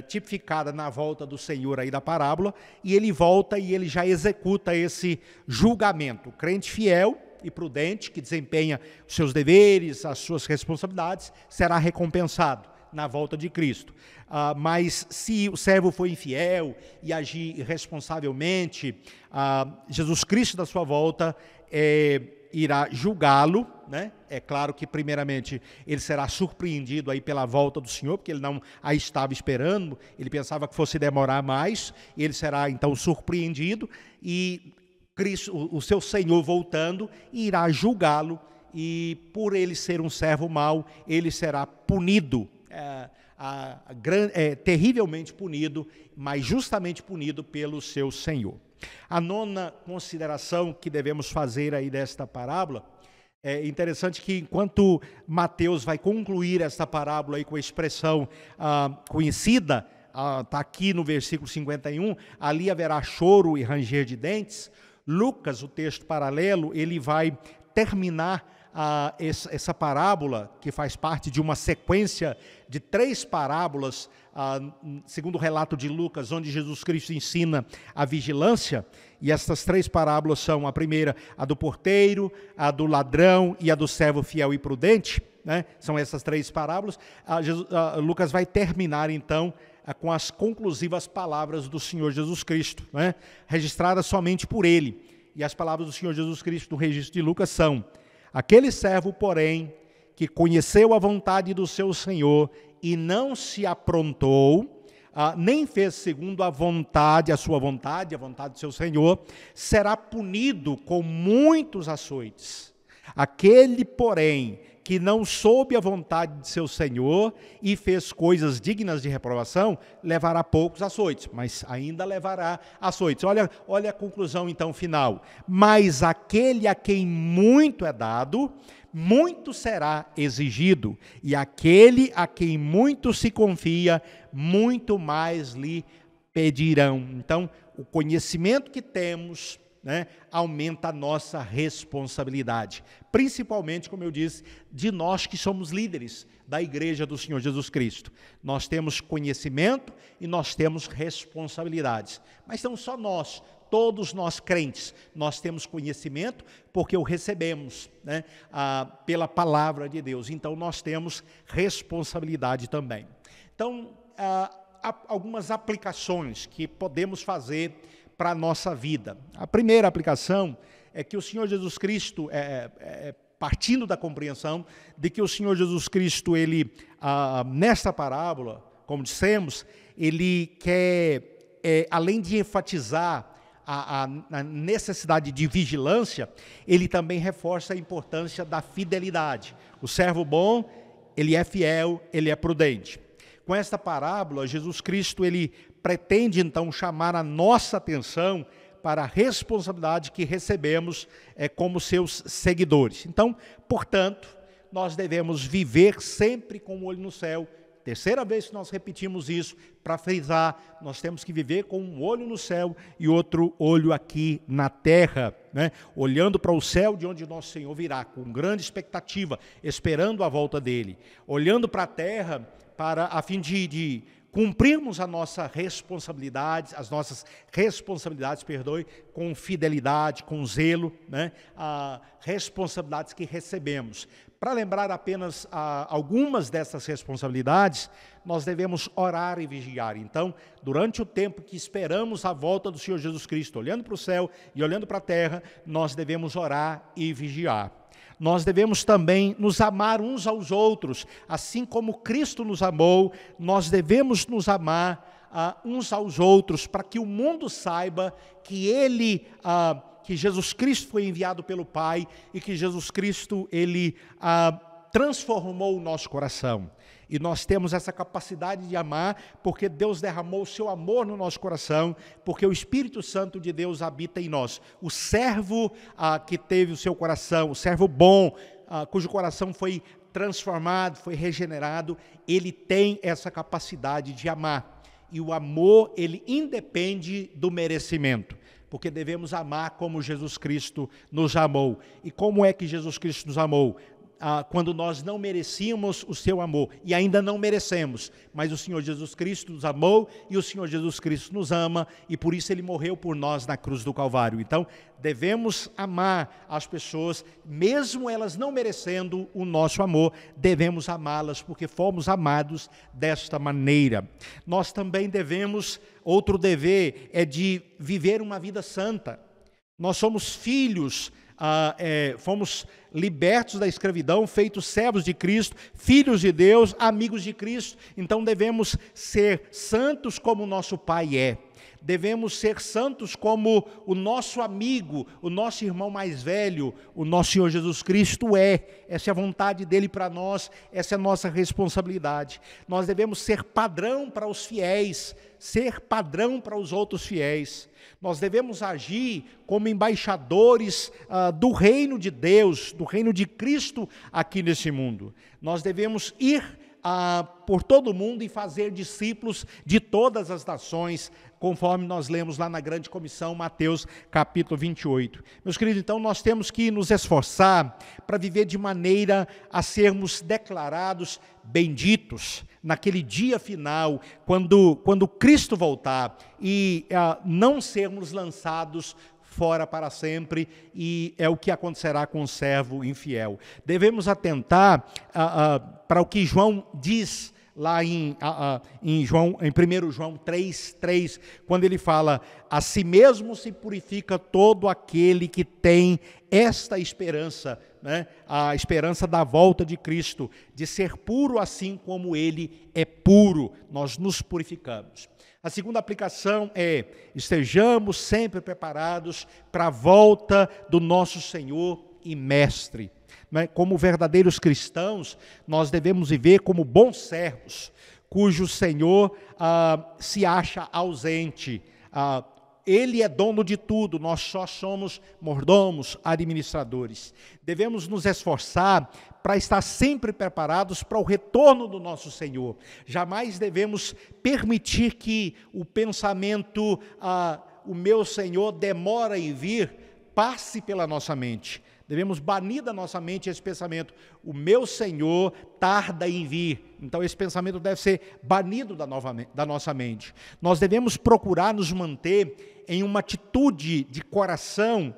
tipificada na volta do Senhor aí da parábola, e ele volta e ele já executa esse julgamento. O crente fiel e prudente, que desempenha os seus deveres, as suas responsabilidades, será recompensado na volta de Cristo. Mas se o servo for infiel e agir irresponsavelmente, Jesus Cristo da sua volta irá julgá-lo, né? É claro que primeiramente ele será surpreendido aí pela volta do Senhor, porque ele não a estava esperando, ele pensava que fosse demorar mais, e ele será então surpreendido, e Cristo, o seu Senhor voltando, irá julgá-lo, e por ele ser um servo mau, ele será punido, terrivelmente punido, mas justamente punido pelo seu Senhor. A nona consideração que devemos fazer aí desta parábola, é interessante que enquanto Mateus vai concluir esta parábola aí com a expressão conhecida, está aqui no versículo 51, ali haverá choro e ranger de dentes. Lucas, o texto paralelo, ele vai terminar essa parábola, que faz parte de uma sequência de 3 parábolas, segundo o relato de Lucas, onde Jesus Cristo ensina a vigilância, e essas 3 parábolas são: a primeira, a do porteiro, a do ladrão e a do servo fiel e prudente, né? São essas 3 parábolas. Lucas vai terminar então com as conclusivas palavras do Senhor Jesus Cristo, né? Registradas somente por ele, e as palavras do Senhor Jesus Cristo no registro de Lucas são: aquele servo, porém, que conheceu a vontade do seu Senhor e não se aprontou, nem fez segundo a sua vontade, a vontade do seu Senhor, será punido com muitos açoites. Aquele, porém, que não soube a vontade de seu Senhor e fez coisas dignas de reprovação, levará poucos açoites, mas ainda levará açoites. Olha a conclusão então final. Mas aquele a quem muito é dado, muito será exigido, e aquele a quem muito se confia, muito mais lhe pedirão. Então, o conhecimento que temos, né, aumenta a nossa responsabilidade, principalmente, como eu disse, de nós que somos líderes da igreja do Senhor Jesus Cristo. Nós temos conhecimento e nós temos responsabilidades, mas não só nós, todos nós crentes, nós temos conhecimento porque o recebemos, né, pela palavra de Deus, então nós temos responsabilidade também. Então, há algumas aplicações que podemos fazer para a nossa vida. A primeira aplicação é que o Senhor Jesus Cristo, partindo da compreensão de que o Senhor Jesus Cristo, ele, nesta parábola, como dissemos, ele quer, além de enfatizar a necessidade de vigilância, ele também reforça a importância da fidelidade. O servo bom, ele é fiel, ele é prudente. Com esta parábola, Jesus Cristo, ele pretende então chamar a nossa atenção para a responsabilidade que recebemos como seus seguidores. Então, portanto, nós devemos viver sempre com o olho no céu. Terceira vez que nós repetimos isso, para frisar, nós temos que viver com um olho no céu e outro olho aqui na terra, né? Olhando para o céu de onde nosso Senhor virá, com grande expectativa, esperando a volta dele. Olhando para a terra, a fim de cumprirmos as nossas responsabilidades, com fidelidade, com zelo, né? Responsabilidades que recebemos. Para lembrar apenas algumas dessas responsabilidades, nós devemos orar e vigiar. Então, durante o tempo que esperamos a volta do Senhor Jesus Cristo, olhando para o céu e olhando para a terra, nós devemos orar e vigiar. Nós devemos também nos amar uns aos outros, assim como Cristo nos amou, nós devemos nos amar uns aos outros, para que o mundo saiba que que Jesus Cristo foi enviado pelo Pai, e que Jesus Cristo, ele transformou o nosso coração. E nós temos essa capacidade de amar, porque Deus derramou o seu amor no nosso coração, porque o Espírito Santo de Deus habita em nós. O servo que teve o seu coração, o servo bom, cujo coração foi transformado, foi regenerado, ele tem essa capacidade de amar. E o amor, ele independe do merecimento, porque devemos amar como Jesus Cristo nos amou. E como é que Jesus Cristo nos amou? Quando nós não merecíamos o seu amor, e ainda não merecemos, mas o Senhor Jesus Cristo nos amou, e o Senhor Jesus Cristo nos ama, e por isso Ele morreu por nós na cruz do Calvário. Então, devemos amar as pessoas, mesmo elas não merecendo o nosso amor, devemos amá-las, porque fomos amados desta maneira. Nós também devemos, outro dever é de viver uma vida santa. Nós somos filhos, fomos libertos da escravidão, feitos servos de Cristo, filhos de Deus, amigos de Cristo. Então devemos ser santos como o nosso Pai é. Devemos ser santos como o nosso amigo, o nosso irmão mais velho, o nosso Senhor Jesus Cristo é. Essa é a vontade dele para nós, essa é a nossa responsabilidade. Nós devemos ser padrão para os fiéis, ser padrão para os outros fiéis. Nós devemos agir como embaixadores do reino de Deus, do reino de Cristo aqui nesse mundo. Nós devemos ir por todo o mundo e fazer discípulos de todas as nações, conforme nós lemos lá na grande comissão, Mateus capítulo 28. Meus queridos, então nós temos que nos esforçar para viver de maneira a sermos declarados benditos naquele dia final, quando Cristo voltar, e não sermos lançados fora para sempre, e é o que acontecerá com o servo infiel. Devemos atentar para o que João diz lá em 1 João 3,3, quando ele fala: a si mesmo se purifica todo aquele que tem esta esperança, né? A esperança da volta de Cristo, de ser puro assim como ele é puro. Nós nos purificamos. A segunda aplicação é: estejamos sempre preparados para a volta do nosso Senhor e Mestre. Como verdadeiros cristãos, nós devemos viver como bons servos, cujo Senhor se acha ausente. Ele é dono de tudo, nós só somos mordomos, administradores. Devemos nos esforçar para estar sempre preparados para o retorno do nosso Senhor. Jamais devemos permitir que o pensamento, o meu Senhor demora em vir, passe pela nossa mente. Devemos banir da nossa mente esse pensamento: o meu Senhor tarda em vir. Então esse pensamento deve ser banido da nossa mente. Nós devemos procurar nos manter em uma atitude de coração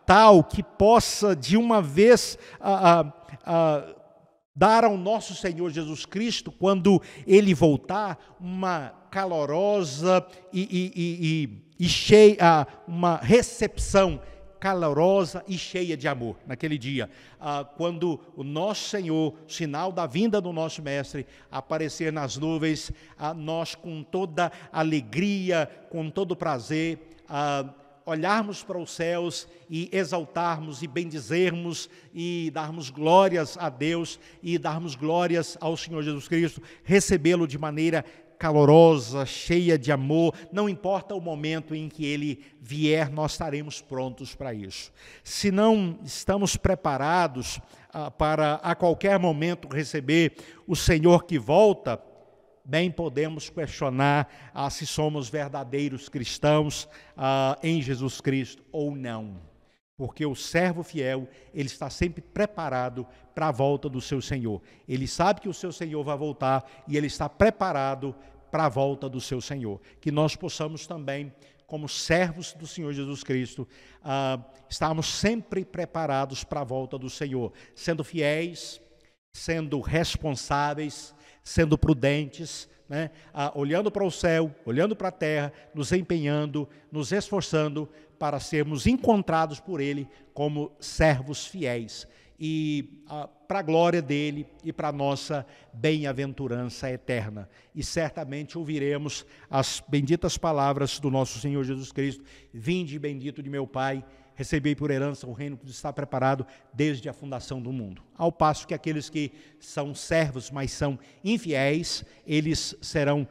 tal que possa de uma vez dar ao nosso Senhor Jesus Cristo, quando Ele voltar, uma calorosa e cheia, uma recepção calorosa e cheia de amor naquele dia, quando o nosso Senhor, sinal da vinda do nosso Mestre, aparecer nas nuvens, nós com toda alegria, com todo prazer, olharmos para os céus e exaltarmos e bendizermos e darmos glórias a Deus e darmos glórias ao Senhor Jesus Cristo, recebê-lo de maneira calorosa, cheia de amor. Não importa o momento em que Ele vier, nós estaremos prontos para isso. Se não estamos preparados para a qualquer momento receber o Senhor que volta, bem podemos questionar se somos verdadeiros cristãos em Jesus Cristo ou não. Porque o servo fiel, ele está sempre preparado para a volta do seu Senhor. Ele sabe que o seu Senhor vai voltar e ele está preparado para a volta do seu Senhor. Que nós possamos também, como servos do Senhor Jesus Cristo, estarmos sempre preparados para a volta do Senhor, sendo fiéis, sendo responsáveis, sendo prudentes, né? Olhando para o céu, olhando para a terra, nos empenhando, nos esforçando para sermos encontrados por Ele como servos fiéis, e para a glória dEle e para a nossa bem-aventurança eterna. E certamente ouviremos as benditas palavras do nosso Senhor Jesus Cristo: vinde bendito de meu Pai, recebei por herança o reino que está preparado desde a fundação do mundo. Ao passo que aqueles que são servos, mas são infiéis, eles serão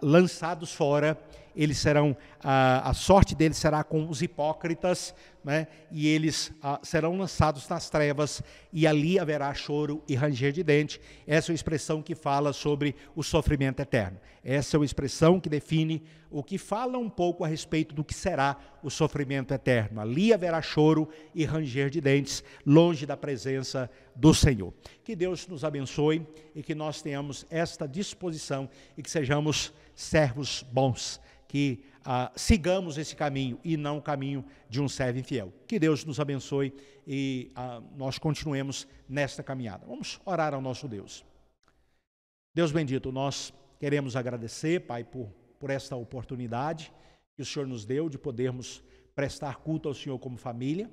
lançados fora, eles serão, a sorte deles será com os hipócritas, né? E eles serão lançados nas trevas, e ali haverá choro e ranger de dente. Essa é a expressão que fala sobre o sofrimento eterno. Essa é a expressão que define o que fala um pouco a respeito do que será o sofrimento eterno. Ali haverá choro e ranger de dentes, longe da presença do Senhor. Que Deus nos abençoe e que nós tenhamos esta disposição e que sejamos servos bons, que sigamos esse caminho e não o caminho de um servo infiel. Que Deus nos abençoe e nós continuemos nesta caminhada. Vamos orar ao nosso Deus. Deus bendito, nós queremos agradecer, Pai, por esta oportunidade que o Senhor nos deu de podermos prestar culto ao Senhor como família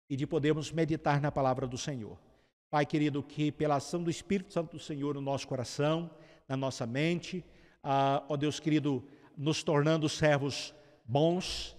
e de podermos meditar na palavra do Senhor. Pai querido, que pela ação do Espírito Santo do Senhor no nosso coração, na nossa mente, ó Deus querido, nos tornando servos bons,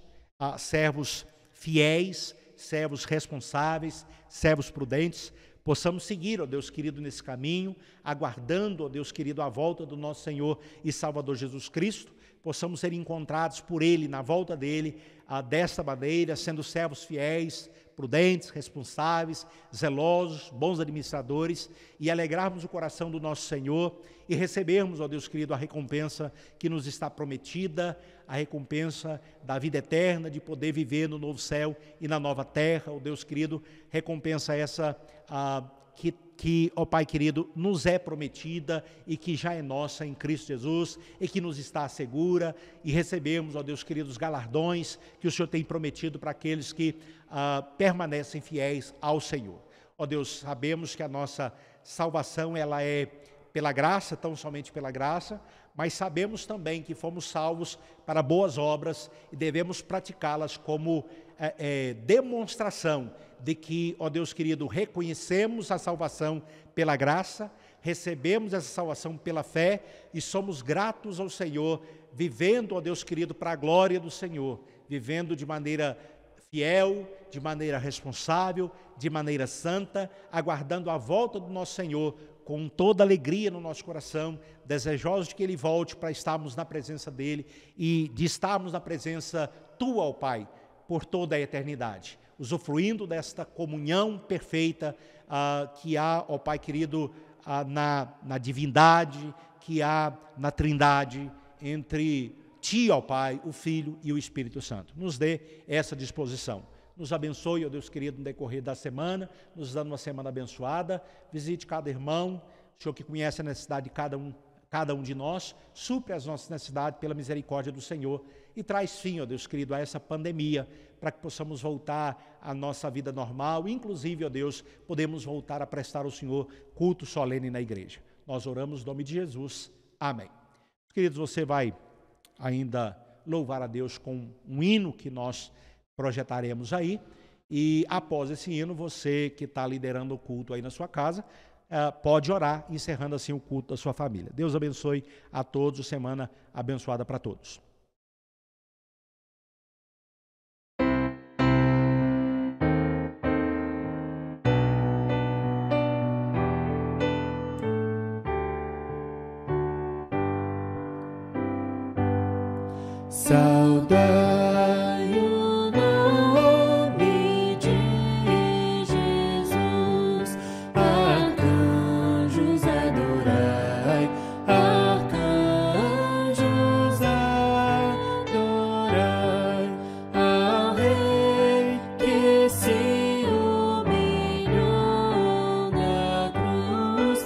servos fiéis, servos responsáveis, servos prudentes, possamos seguir, ó Deus querido, nesse caminho, aguardando, ó Deus querido, a volta do nosso Senhor e Salvador Jesus Cristo, possamos ser encontrados por Ele, na volta dEle, desta maneira, sendo servos fiéis, prudentes, responsáveis, zelosos, bons administradores, e alegrarmos o coração do nosso Senhor e recebermos, ó Deus querido, a recompensa que nos está prometida, a recompensa da vida eterna, de poder viver no novo céu e na nova terra. Ó Deus querido, recompensa essa que, ó Pai querido, nos é prometida e que já é nossa em Cristo Jesus e que nos está segura, e recebemos, ó Deus querido, os galardões que o Senhor tem prometido para aqueles que permanecem fiéis ao Senhor. Ó Deus, sabemos que a nossa salvação ela é pela graça, tão somente pela graça, mas sabemos também que fomos salvos para boas obras e devemos praticá-las como demonstração de que, ó Deus querido, reconhecemos a salvação pela graça, recebemos essa salvação pela fé e somos gratos ao Senhor, vivendo, ó Deus querido, para a glória do Senhor, vivendo de maneira fiel, de maneira responsável, de maneira santa, aguardando a volta do nosso Senhor com toda alegria no nosso coração, desejosos de que Ele volte para estarmos na presença dEle e de estarmos na presença Tua, ó Pai, por toda a eternidade, usufruindo desta comunhão perfeita que há, ó Pai querido, na divindade, que há na Trindade, entre Ti, ó Pai, o Filho e o Espírito Santo. Nos dê essa disposição. Nos abençoe, ó Deus querido, no decorrer da semana, nos dando uma semana abençoada. Visite cada irmão, o Senhor que conhece a necessidade de cada um de nós, supre as nossas necessidades pela misericórdia do Senhor e traz fim, ó Deus querido, a essa pandemia, para que possamos voltar à nossa vida normal, inclusive, ó Deus, podemos voltar a prestar ao Senhor culto solene na igreja. Nós oramos no nome de Jesus. Amém. Queridos, você vai ainda louvar a Deus com um hino que nós projetaremos aí, e após esse hino, você que está liderando o culto aí na sua casa, pode orar, encerrando assim o culto da sua família. Deus abençoe a todos, semana abençoada para todos. Saudai o nome de Jesus, arcanjos adorai, arcanjos adorai ao Rei que se humilhou na cruz.